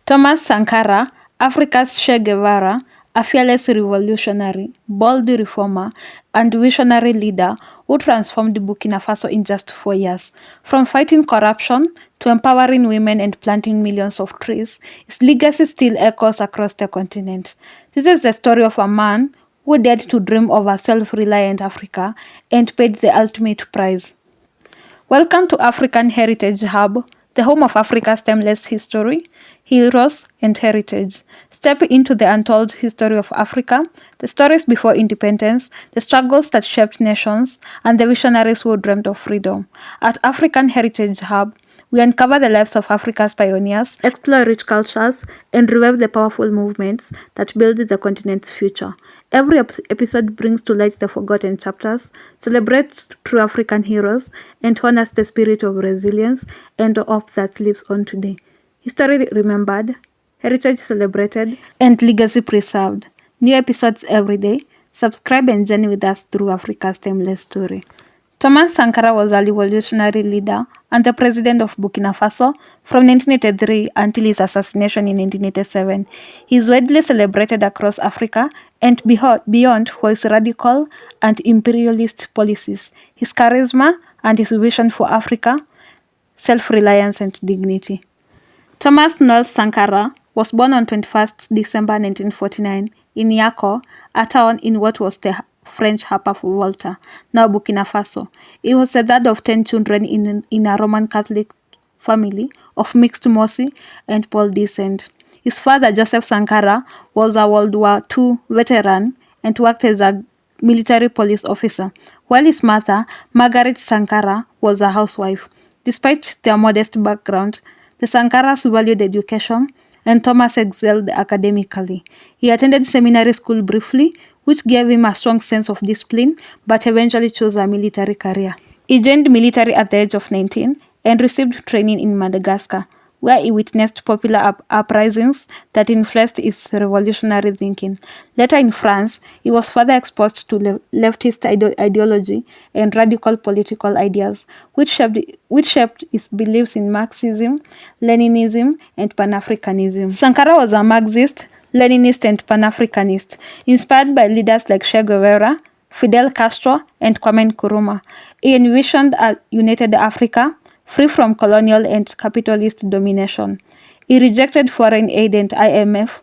Thomas Sankara, Africa's Che Guevara, a fearless revolutionary, bold reformer, and visionary leader who transformed Burkina Faso in just 4 years. From fighting corruption to empowering women and planting millions of trees, his legacy still echoes across the continent. This is the story of a man who dared to dream of a self-reliant Africa and paid the ultimate price. Welcome to African Heritage Hub, the home of Africa's timeless history, heroes, and heritage. Step into the untold history of Africa, the stories before independence, the struggles that shaped nations, and the visionaries who dreamed of freedom. At African Heritage Hub, we uncover the lives of Africa's pioneers, explore rich cultures, and revive the powerful movements that build the continent's future. Every episode brings to light the forgotten chapters, celebrates true African heroes, and honors the spirit of resilience and hope that lives on today. History remembered, heritage celebrated, and legacy preserved. New episodes every day. Subscribe and journey with us through Africa's timeless story. Thomas Sankara was a revolutionary leader and the president of Burkina Faso from 1983 until his assassination in 1987. He is widely celebrated across Africa and beyond for his radical and imperialist policies, his charisma, and his vision for Africa, self-reliance and dignity. Thomas Knowles Sankara was born on 21st December 1949 in Yako, a town in what was the French Upper Volta, now Burkina Faso. He was the third of 10 children in a Roman Catholic family of mixed Mosi and Paul descent. His father, Joseph Sankara, was a World War II veteran and worked as a military police officer, while his mother, Margaret Sankara, was a housewife. Despite their modest background, the Sankaras valued education, and Thomas excelled academically. He attended seminary school briefly, which gave him a strong sense of discipline, but eventually chose a military career. He joined military at the age of 19 and received training in Madagascar, where he witnessed popular uprisings that influenced his revolutionary thinking. Later in France, he was further exposed to leftist ideology and radical political ideas, which shaped his beliefs in Marxism, Leninism, and Pan-Africanism. Sankara was a Marxist, Leninist, and Pan-Africanist, inspired by leaders like Che Guevara, Fidel Castro, and Kwame Nkrumah. He envisioned a united Africa, free from colonial and capitalist domination. He rejected foreign aid and IMF,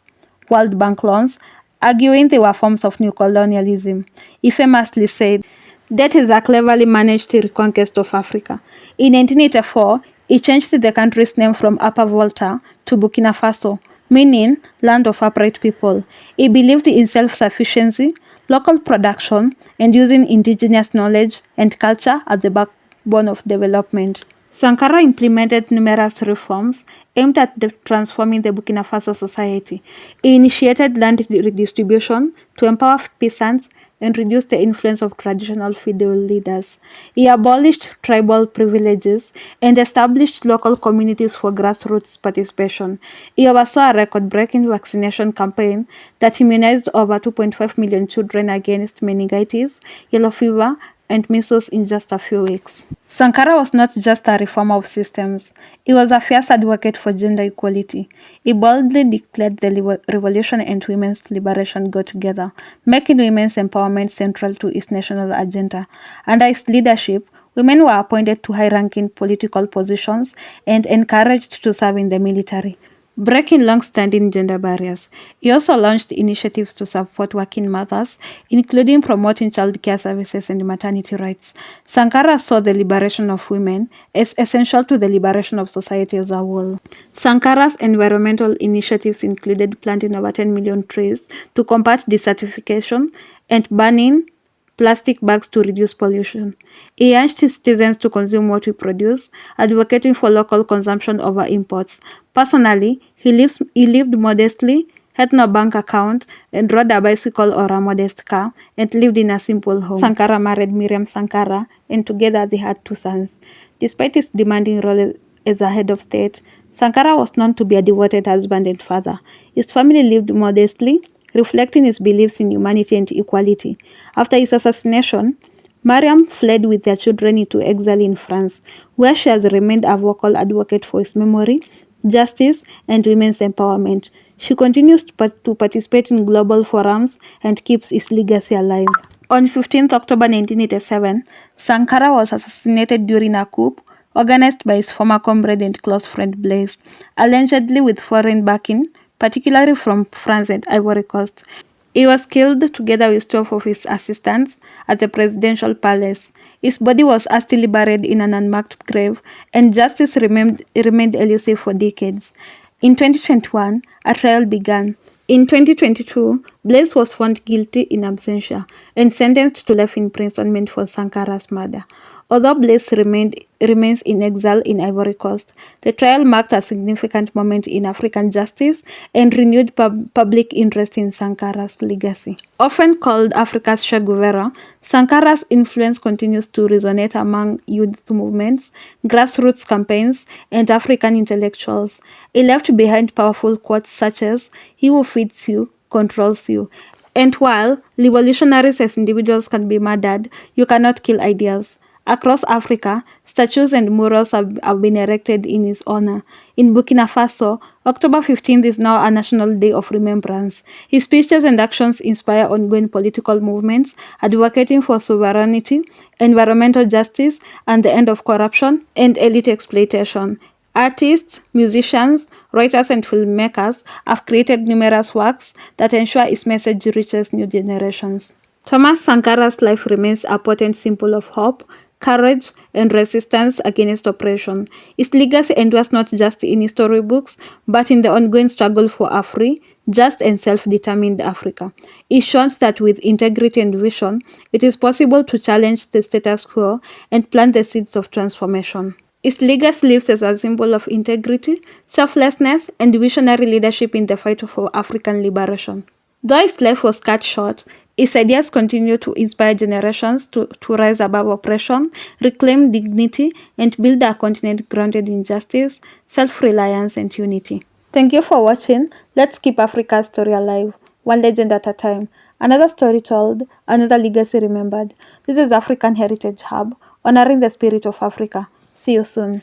World Bank loans, arguing they were forms of new colonialism. He famously said, "That is a cleverly managed reconquest of Africa." In 1984, he changed the country's name from Upper Volta to Burkina Faso, meaning land of upright people. He believed in self-sufficiency, local production, and using indigenous knowledge and culture as the backbone of development. Sankara implemented numerous reforms aimed at transforming the Burkina Faso society. He initiated land redistribution to empower peasants and reduce the influence of traditional feudal leaders. He abolished tribal privileges and established local communities for grassroots participation. He oversaw a record-breaking vaccination campaign that immunized over 2.5 million children against meningitis, yellow fever, and measles in just a few weeks. Sankara was not just a reformer of systems, he was a fierce advocate for gender equality. He boldly declared the revolution and women's liberation go together, making women's empowerment central to his national agenda. Under his leadership, women were appointed to high-ranking political positions and encouraged to serve in the military, breaking long-standing gender barriers. He also launched initiatives to support working mothers, including promoting child care services and maternity rights. Sankara saw the liberation of women as essential to the liberation of society as a whole. Sankara's environmental initiatives included planting over 10 million trees to combat desertification and banning plastic bags to reduce pollution. He urged his citizens to consume what we produce, advocating for local consumption over imports. Personally, he lived modestly, had no bank account, and rode a bicycle or a modest car, and lived in a simple home. Sankara married Miriam Sankara, and together they had 2 sons. Despite his demanding role as a head of state, Sankara was known to be a devoted husband and father. His family lived modestly, reflecting his beliefs in humanity and equality. After his assassination, Mariam fled with their children into exile in France, where she has remained a vocal advocate for his memory, justice, and women's empowerment. She continues to participate in global forums and keeps his legacy alive. On 15th October 1987, Sankara was assassinated during a coup organized by his former comrade and close friend Blaise, allegedly with foreign backing, particularly from France and Ivory Coast. He was killed together with 12 of his assistants at the presidential palace. His body was hastily buried in an unmarked grave, and justice remained elusive for decades. In 2021, a trial began. In 2022, Blaise was found guilty in absentia and sentenced to life imprisonment for Sankara's murder. Although Blaise remains in exile in Ivory Coast, the trial marked a significant moment in African justice and renewed public interest in Sankara's legacy. Often called Africa's Che Guevara, Sankara's influence continues to resonate among youth movements, grassroots campaigns, and African intellectuals. He left behind powerful quotes such as, "He who feeds you controls you." And while revolutionaries as individuals can be murdered, you cannot kill ideas. Across Africa, statues and murals have been erected in his honor. In Burkina Faso, October 15th is now a national day of remembrance. His speeches and actions inspire ongoing political movements, advocating for sovereignty, environmental justice, and the end of corruption and elite exploitation. Artists, musicians, writers, and filmmakers have created numerous works that ensure his message reaches new generations. Thomas Sankara's life remains a potent symbol of hope, courage, and resistance against oppression. His legacy endures not just in storybooks, but in the ongoing struggle for a free, just, and self-determined Africa. It shows that with integrity and vision, it is possible to challenge the status quo and plant the seeds of transformation. His legacy lives as a symbol of integrity, selflessness, and visionary leadership in the fight for African liberation. Though his life was cut short, his ideas continue to inspire generations to rise above oppression, reclaim dignity, and build a continent grounded in justice, self-reliance, and unity. Thank you for watching. Let's keep Africa's story alive, one legend at a time. Another story told, another legacy remembered. This is African Heritage Hub, honoring the spirit of Africa. See you soon.